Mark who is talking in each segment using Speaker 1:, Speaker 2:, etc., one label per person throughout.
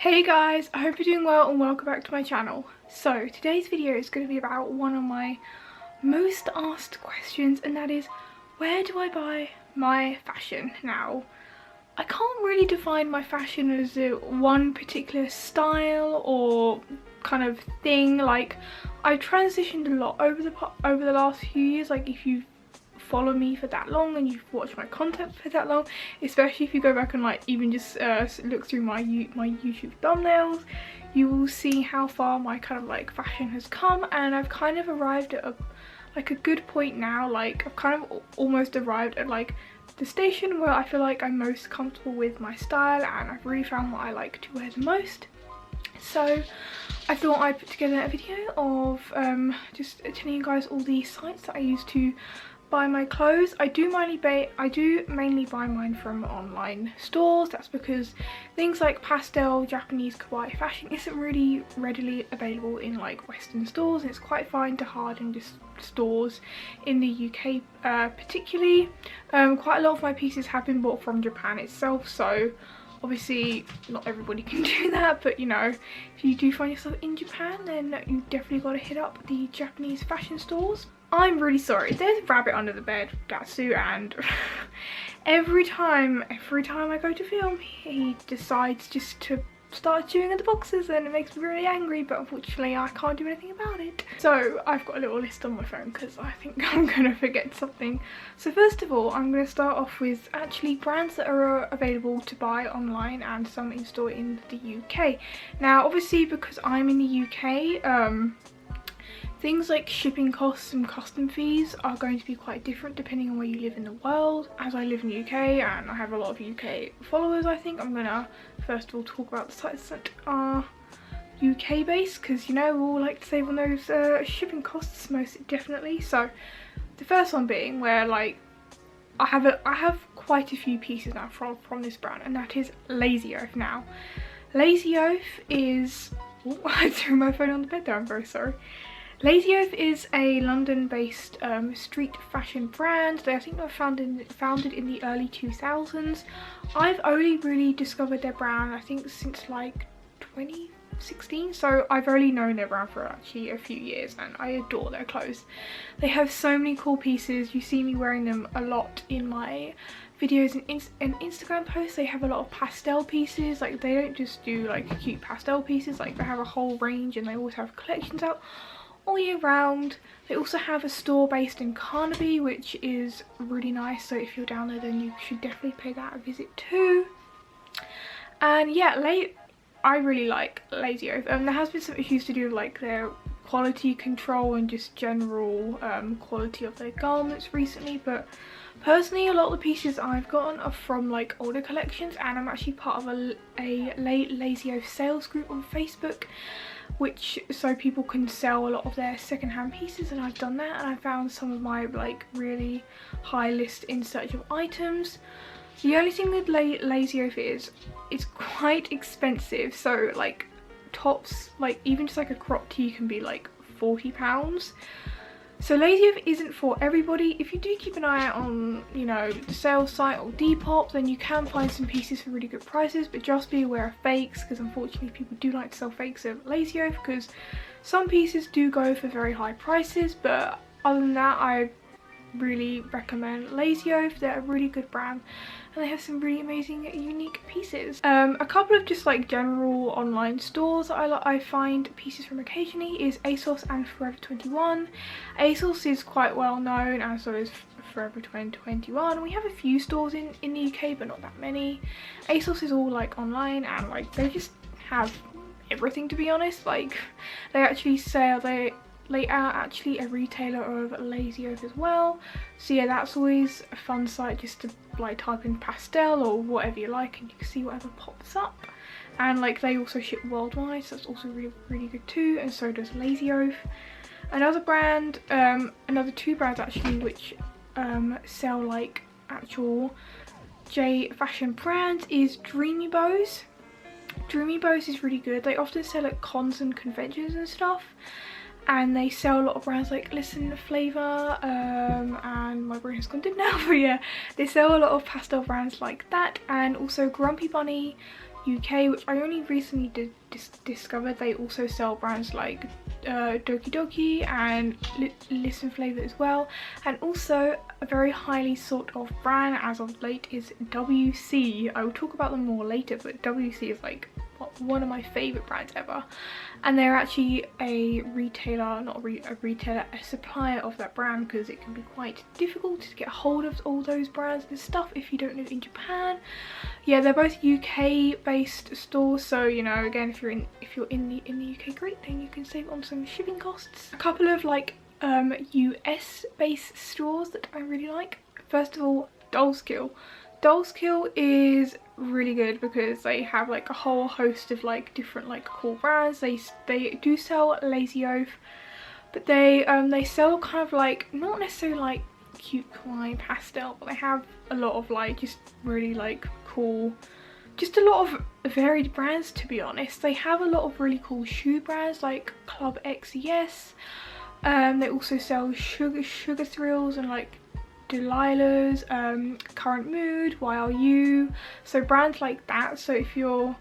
Speaker 1: Hey guys, I hope you're doing well and welcome back to my channel. So today's video is going to be about one of my most asked questions, and that is, where do I buy my fashion? Now, I can't really define my fashion as one particular style or kind of thing. Like, I've transitioned a lot over the last few years. Like, if you've follow me for that long and you've watched my content for that long, especially if you go back and like even just look through my YouTube thumbnails, you will see how far my kind of like fashion has come, and I've kind of arrived at a good point now. Like, I've kind of almost arrived at like the station where I feel like I'm most comfortable with my style, and I've really found what I like to wear the most. So I thought I'd put together a video of just telling you guys all the sites that I use to buy my clothes. I do mainly buy mine from online stores. That's because things like pastel Japanese kawaii fashion isn't really readily available in like Western stores, and it's quite fine to harden just stores in the UK particularly. Quite a lot of my pieces have been bought from Japan itself, so obviously not everybody can do that, but you know, if you do find yourself in Japan, then you definitely got to hit up the Japanese fashion stores. I'm really sorry, there's a rabbit under the bed, Gatsu, and every time I go to film, he decides just to start chewing at the boxes, and it makes me really angry, but unfortunately I can't do anything about it. So I've got a little list on my phone because I think I'm gonna forget something. So first of all, I'm gonna start off with actually brands that are available to buy online and some in store in the UK. Now obviously, because I'm in the UK, things like shipping costs and custom fees are going to be quite different depending on where you live in the world. As I live in the UK and I have a lot of UK followers, I think I'm gonna first of all talk about the sites that are UK based, because you know we all like to save on those shipping costs most definitely. So the first one being where like I have quite a few pieces now from this brand, and that is Lazy Oaf. Now Lazy Oaf is I threw my phone on the bed there, I'm very sorry. Lazy Oaf is a London-based street fashion brand. I think they were founded in the early 2000s. I've only really discovered their brand, I think, since like 2016. So I've only known their brand for actually a few years, and I adore their clothes. They have so many cool pieces. You see me wearing them a lot in my videos and Instagram posts. They have a lot of pastel pieces. Like, they don't just do like cute pastel pieces. Like, they have a whole range, and they always have collections out all year round. They also have a store based in Carnaby, which is really nice, so if you're down there then you should definitely pay that a visit too. And yeah, I really like Lazy Oaf. There has been some issues to do with like their quality control and just general quality of their garments recently, but personally a lot of the pieces I've gotten are from like older collections, and I'm actually part of a Lazy Oaf sales group on Facebook, which so people can sell a lot of their secondhand pieces, and I've done that, and I found some of my like really high list in search of items. The only thing with Lazy Oaf is it's quite expensive. So like tops, like even just like a crop tee can be like £40. So Lazy Oaf isn't for everybody. If you do keep an eye out on, you know, the sales site or Depop, then you can find some pieces for really good prices, but just be aware of fakes, because unfortunately people do like to sell fakes of Lazy Oaf, because some pieces do go for very high prices. But other than that, I really recommend Lazy Oaf. They're a really good brand, and they have some really amazing unique pieces. A couple of just like general online stores that I find pieces from occasionally is ASOS and Forever 21. ASOS is quite well known, and so is Forever 21. We have a few stores in the UK, but not that many. ASOS is all like online, and like they just have everything, to be honest. Like, they actually sell, they are actually a retailer of Lazy Oaf as well. So yeah, that's always a fun site just to like type in pastel or whatever you like, and you can see whatever pops up. And like they also ship worldwide, so that's also really good too, and so does Lazy Oaf. Another brand, another two brands actually, which sell like actual J fashion brands, is Dreamy Bows. Dreamy Bows is really good. They often sell at cons and conventions and stuff, and they sell a lot of brands like Listen Flavour, and my brain has gone dim now, but yeah, they sell a lot of pastel brands like that, and also Grumpy Bunny UK, which I only recently did discover. They also sell brands like Doki Doki and Listen Flavour as well, and also a very highly sought of brand as of late is WC. I will talk about them more later, but WC is like one of my favourite brands ever, and they're actually a retailer, not a retailer, a supplier of that brand, because it can be quite difficult to get hold of all those brands and stuff if you don't live in Japan. Yeah, they're both UK based stores, so you know, again, if you're in the UK, great, then you can save on some shipping costs. A couple of like US based stores that I really like. First of all, Dollskill. Dollskill is really good because they have like a whole host of like different like cool brands. They do sell Lazy Oaf, but they sell kind of like not necessarily like cute kawaii pastel, but they have a lot of like just really like cool, just a lot of varied brands, to be honest. They have a lot of really cool shoe brands like Club XES. They also sell Sugar Thrills and like Delilah's, Current Mood, YRU, so brands like that. So if you're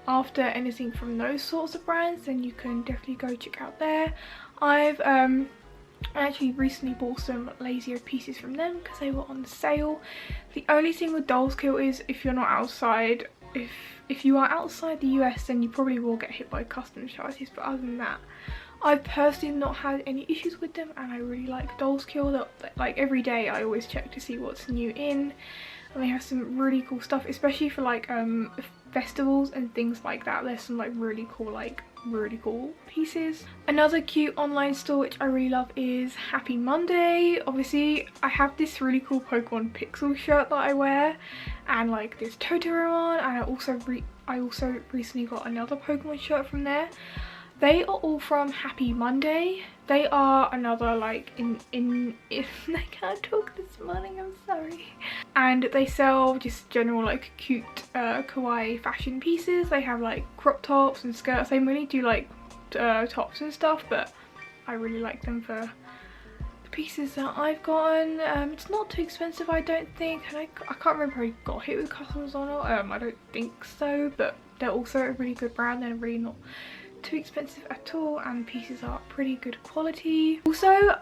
Speaker 1: after anything from those sorts of brands, then you can definitely go check out there. I've actually recently bought some Lazy Oaf pieces from them because they were on sale. The only thing with Dollskill is if you're not outside, if you are outside the US, then you probably will get hit by customs charges, but other than that, I've personally not had any issues with them, and I really like Dollskill. Like every day I always check to see what's new in, and they have some really cool stuff, especially for like festivals and things like that. There's some like really cool pieces. Another cute online store which I really love is Happy Monday. Obviously I have this really cool Pokemon Pixel shirt that I wear, and like this Totoro one, and I also recently got another Pokemon shirt from there. They are all from Happy Monday. They are another like if I can't talk this morning, I'm sorry. And they sell just general like cute kawaii fashion pieces. They have like crop tops and skirts. They mainly do like tops and stuff, but I really like them for the pieces that I've gotten. It's not too expensive, I don't think, and I can't remember if I got hit with customs or not. I don't think so, but they're also a really good brand. They're really not too expensive at all, and pieces are pretty good quality. Also,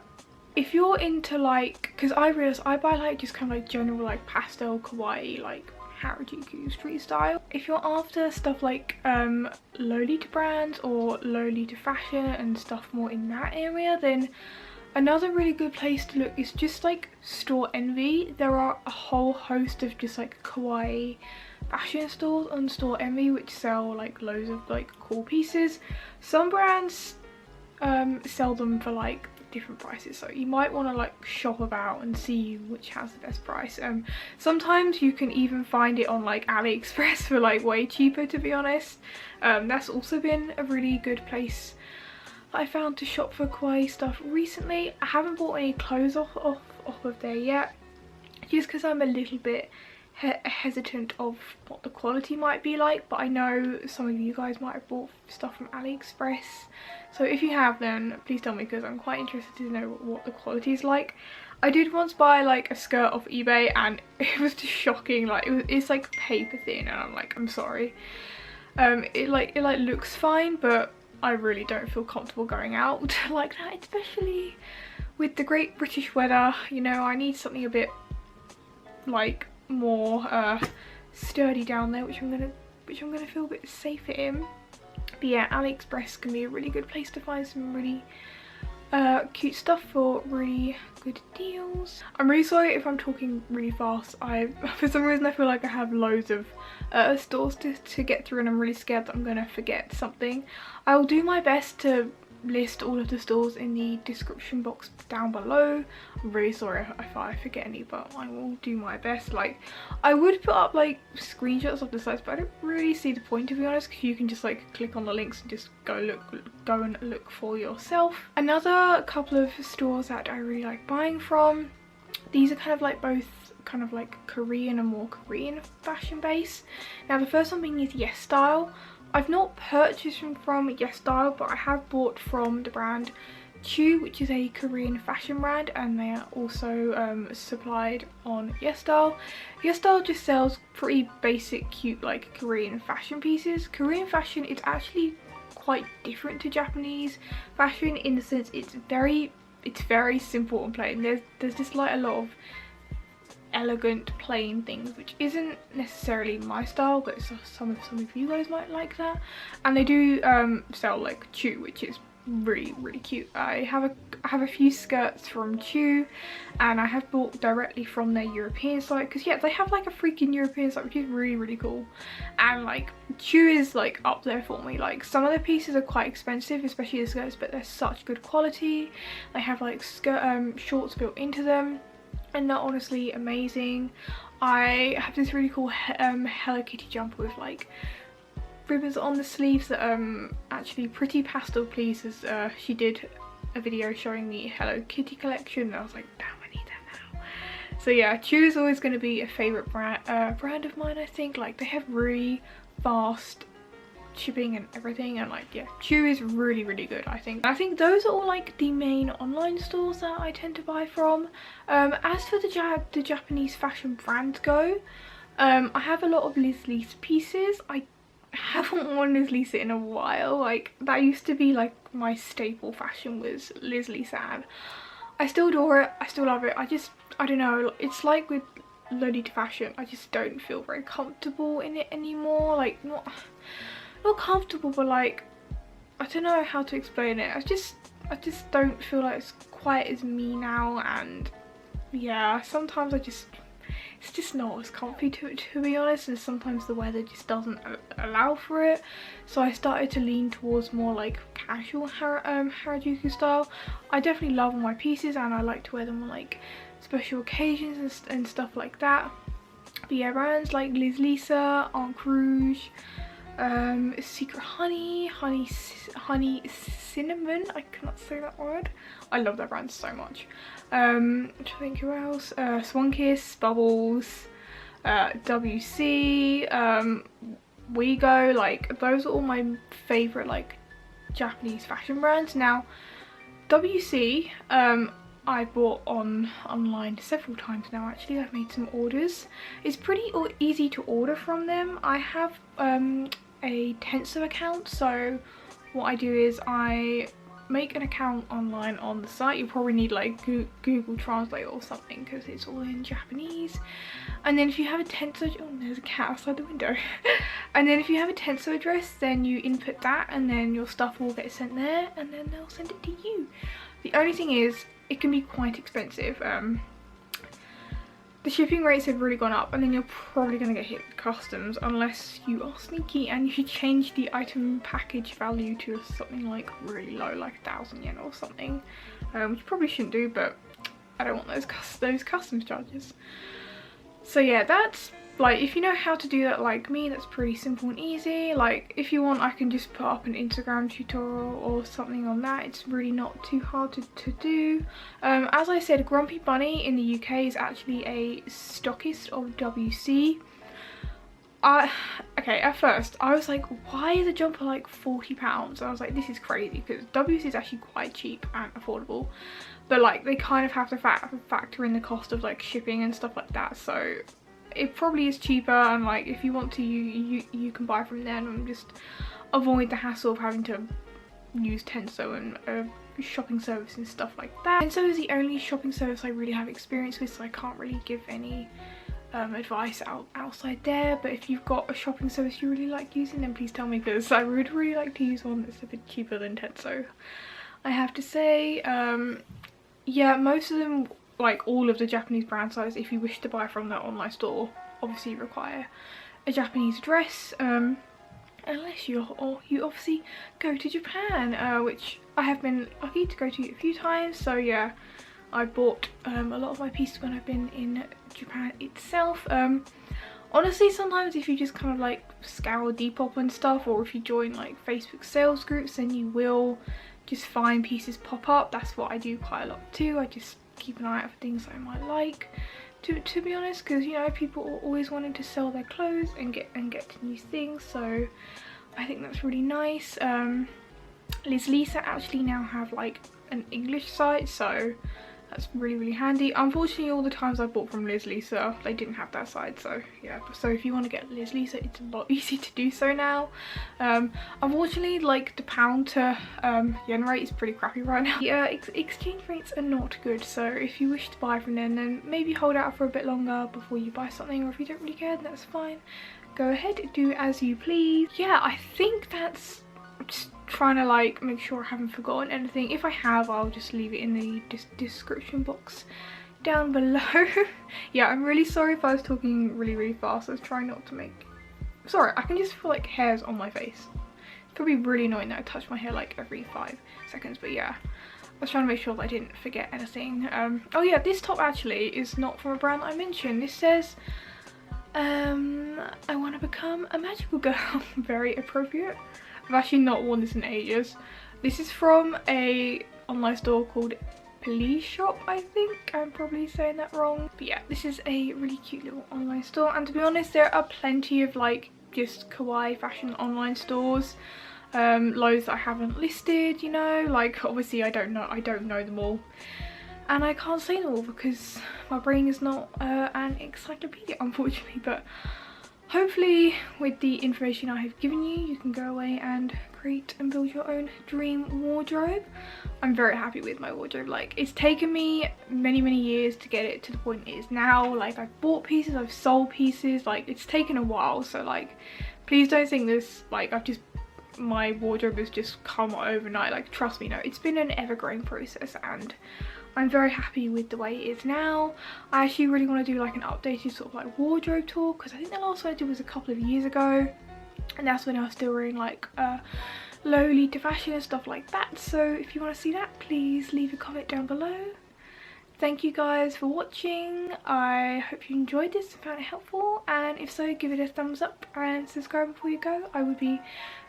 Speaker 1: if you're into like, because I realised I buy like just kind of like general like pastel kawaii like Harajuku street style. If you're after stuff like Lolita brands or Lolita fashion and stuff more in that area, then another really good place to look is just like Store Envy. There are a whole host of just like kawaii fashion stores on Store Envy which sell like loads of like cool pieces. Some brands sell them for like different prices, so you might want to like shop about and see which has the best price. Sometimes you can even find it on like AliExpress for like way cheaper, to be honest. That's also been a really good place that I found to shop for kawaii stuff recently. I haven't bought any clothes off of there yet, just because I'm a little bit hesitant of what the quality might be like, but I know some of you guys might have bought stuff from AliExpress, so if you have, then please tell me, because I'm quite interested to know what the quality is like. I did once buy like a skirt off eBay, and it was just shocking. Like it's like paper thin, and I'm like, I'm sorry. It looks fine, but I really don't feel comfortable going out like that, especially with the great British weather. You know, I need something a bit like more sturdy down there, which I'm gonna feel a bit safer in. But yeah, AliExpress can be a really good place to find some really cute stuff for really good deals. I'm really sorry if I'm talking really fast. For some reason I feel like I have loads of stores to get through, and I'm really scared that I'm gonna forget something. I will do my best to list all of the stores in the description box down below. I'm really sorry if I forget any, but I will do my best. Like, I would put up like screenshots of the sites, but I don't really see the point, to be honest, because you can just like click on the links and just go and look for yourself. Another couple of stores that I really like buying from, these are kind of like both kind of like Korean and more Korean fashion base. Now the first one being is Yes Style. I've not purchased from Yes Style, but I have bought from the brand Chu, which is a Korean fashion brand, and they are also supplied on YesStyle. YesStyle just sells pretty basic, cute, like Korean fashion pieces. Korean fashion is actually quite different to Japanese fashion in the sense it's very simple and plain. There's just like a lot of elegant plain things, which isn't necessarily my style, but some of you guys might like that. And they do sell like Chu, which is really cute. I have a few skirts from Chu, and I have bought directly from their European site, because yeah, they have like a freaking European site, which is really cool. And like Chu is like up there for me. Like some of the pieces are quite expensive, especially the skirts, but they're such good quality. They have like shorts built into them, and they're honestly amazing. I have this really cool Hello Kitty jumper with like ribbons on the sleeves that actually Pretty Pastel Please she did a video showing the Hello Kitty collection, and I was like, damn, I need that now. So yeah, Chu is always going to be a favourite brand of mine. I think like they have really fast shipping and everything, and like yeah, Chu is really good. I think those are all like the main online stores that I tend to buy from. As for the Japanese fashion brands go, I have a lot of Liz Lisa pieces. I haven't worn Liz Lisa in a while. Like that used to be like my staple fashion was Liz Lisa, and I still adore it, I still love it. I don't know, it's like with Lolita fashion, I just don't feel very comfortable in it anymore. Like not comfortable, but like I don't know how to explain it. I just don't feel like it's quite as me now, and yeah, sometimes it's just not as comfy to be honest, and sometimes the weather just doesn't allow for it. So I started to lean towards more like casual Harajuku style. I definitely love all my pieces, and I like to wear them on like special occasions and stuff like that. But yeah, brands like Liz Lisa, Aunt Rouge, Secret Honey Cinnamon, I cannot say that word. I love that brand so much. I think who else? Swan Kiss, Bubbles, WC, WeGo. Like those are all my favourite like Japanese fashion brands. Now WC, I bought online several times now. Actually, I've made some orders. It's pretty easy to order from them. I have a Tenso account, so what I do is I make an account online on the site. You probably need like Google Translate or something because it's all in Japanese. And then if you have a Tenso, oh, there's a cat outside the window. And then if you have a Tenso address, then you input that, and then your stuff will get sent there, and then they'll send it to you. The only thing is, it can be quite expensive. The shipping rates have really gone up, and then you're probably going to get hit with customs unless you are sneaky and you change the item package value to something like really low, like 1,000 yen or something, which you probably shouldn't do, but I don't want those customs charges. So yeah, that's like, if you know how to do that like me, that's pretty simple and easy. Like if you want, I can just put up an Instagram tutorial or something on that. It's really not too hard to do. As I said, Grumpy Bunny in the UK is actually a stockist of WC. Okay, at first I was like, why is a jumper like £40? I was like, this is crazy, because WC is actually quite cheap and affordable, but like they kind of have to factor in the cost of like shipping and stuff like that. So it probably is cheaper, and like if you want to, you can buy from them and just avoid the hassle of having to use Tenso and shopping service and stuff like that. Tenso is the only shopping service I really have experience with, so I can't really give any advice outside there. But if you've got a shopping service you really like using, then please tell me, because I would really like to use one that's a bit cheaper than Tenso, I have to say. Yeah, most of them, like all of the Japanese brand sites, if you wish to buy from their online store, obviously require a Japanese address, unless you obviously go to Japan, which I have been lucky to go to a few times. So yeah, I bought a lot of my pieces when I've been in Japan itself. Honestly, sometimes if you just kind of like scour Depop and stuff, or if you join like Facebook sales groups, then you will just find pieces pop up. That's what I do quite a lot too. I just keep an eye out for things I might like, to be honest, because you know, people are always wanting to sell their clothes and get to new things, so I think that's really nice. Lolita actually now have like an English site, so that's really handy. Unfortunately, all the times I bought from Lolita, they didn't have that side, so yeah. So if you want to get Lolita, it's a lot easier to do so now. Unfortunately, like the pound to yen rate is pretty crappy right now. The exchange rates are not good, so if you wish to buy from them, then maybe hold out for a bit longer before you buy something, or if you don't really care, then that's fine. Go ahead, do as you please. Yeah, I think that's just trying to like make sure I haven't forgotten anything. If I have, I'll just leave it in the description box down below. Yeah, I'm really sorry if I was talking really fast. I was trying not to make... Sorry, I can just feel like hairs on my face. It's probably really annoying that I touch my hair like every 5 seconds, but yeah. I was trying to make sure that I didn't forget anything. Oh yeah, this top actually is not from a brand that I mentioned. This says, I want to become a magical girl. Very appropriate. I've actually not worn this in ages. This is from a online store called Police Shop, I think. I'm probably saying that wrong. But yeah, this is a really cute little online store. And to be honest, there are plenty of like just kawaii fashion online stores. Loads that I haven't listed, you know. Like obviously I don't know them all. And I can't say them all because my brain is not an encyclopedia, unfortunately. But hopefully with the information I have given you, you can go away and create and build your own dream wardrobe. I'm very happy with my wardrobe. Like, it's taken me many years to get it to the point it is now. Like, I've bought pieces, I've sold pieces, like it's taken a while. So like, please don't think this, like my wardrobe has just come overnight. Like, trust me, no, it's been an ever-growing process, and I'm very happy with the way it is now. I actually really want to do like an updated sort of like wardrobe tour, because I think the last one I did was a couple of years ago, and that's when I was still wearing like Lolita fashion and stuff like that. So if you want to see that, please leave a comment down below. Thank you guys for watching. I hope you enjoyed this and found it helpful, and if so, give it a thumbs up and subscribe before you go. I would be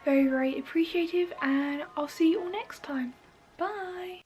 Speaker 1: very appreciative, and I'll see you all next time. Bye.